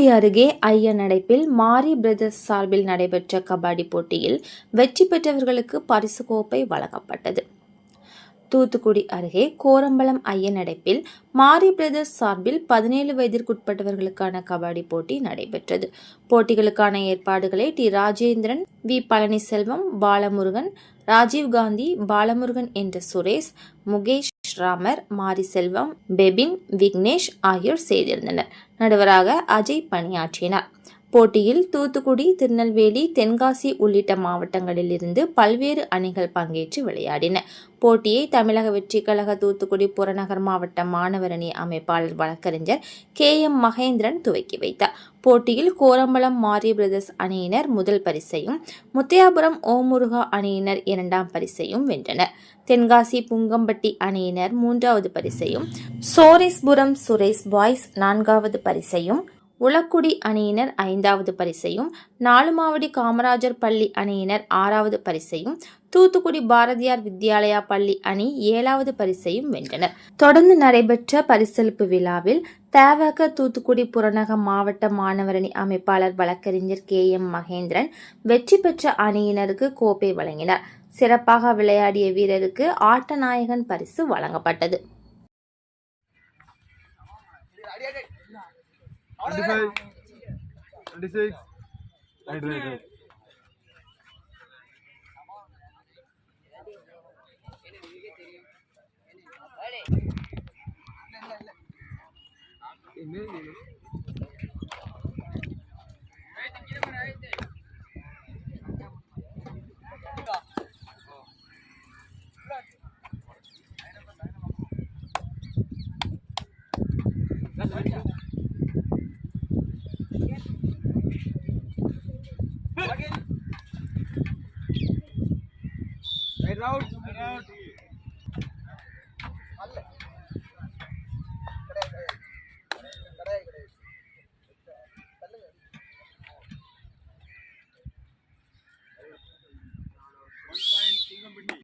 தூத்துக்குடி அருகே ஐயநடைப்பில் மாரி பிரதர்ஸ் சார்பில் நடைபெற்ற கபடி போட்டியில் வெற்றி பெற்றவர்களுக்கு பரிசு கோப்பை வழங்கப்பட்டது. தூத்துக்குடி அருகே கோரம்பலம் ஐயநடைப்பில் மாரி பிரதர்ஸ் சார்பில் 17 வயதிற்குட்பட்டவர்களுக்கான கபடி போட்டி நடைபெற்றது. போட்டிகளுக்கான ஏற்பாடுகளை டி. ராஜேந்திரன், வி. பழனிசெல்வம், பாலமுருகன், ராஜீவ்காந்தி, பாலமுருகன் என்ற சுரேஷ், முகேஷ், ராமர், மாரிசெல்வம், பெபின், விக்னேஷ் ஆகியோர் செய்திருந்தனர். நடுவராக அஜய் பணியாற்றினார். போட்டியில் தூத்துக்குடி, திருநெல்வேலி, தென்காசி உள்ளிட்ட மாவட்டங்களில் இருந்து பல்வேறு அணிகள் பங்கேற்று விளையாடின. போட்டியை தமிழக வெற்றிக் கழக தூத்துக்குடி புறநகர் மாவட்ட மாணவர் அணி அமைப்பாளர் வழக்கறிஞர் KM மகேந்திரன் துவக்கி வைத்தார். போட்டியில் கோரம்பலம் மாரி பிரதர்ஸ் அணியினர் முதல் பரிசையும், முத்தையாபுரம் ஓமுருகா அணியினர் 2ஆம் பரிசையும் வென்றனர். தென்காசி புங்கம்பட்டி அணியினர் 3வது பரிசையும், சோரேஸ்புரம் சுரேஷ் பாய்ஸ் 4வது பரிசையும், உலக்குடி அணியினர் 5வது பரிசையும், நாலுமாவடி காமராஜர் பள்ளி அணியினர் 6வது பரிசையும், தூத்துக்குடி பாரதியார் வித்யாலயா பள்ளி அணி 7வது பரிசையும் வென்றனர். தொடர்ந்து நடைபெற்ற பரிசளிப்பு விழாவில் தவக தூத்துக்குடி புறநகர் மாவட்ட மாணவர் அணி அமைப்பாளர் வழக்கறிஞர் KM மகேந்திரன் வெற்றி பெற்ற அணியினருக்கு கோப்பை வழங்கினார். சிறப்பாக விளையாடிய வீரருக்கு ஆட்ட நாயகன் பரிசு வழங்கப்பட்டது. 25, 26, right. Right route.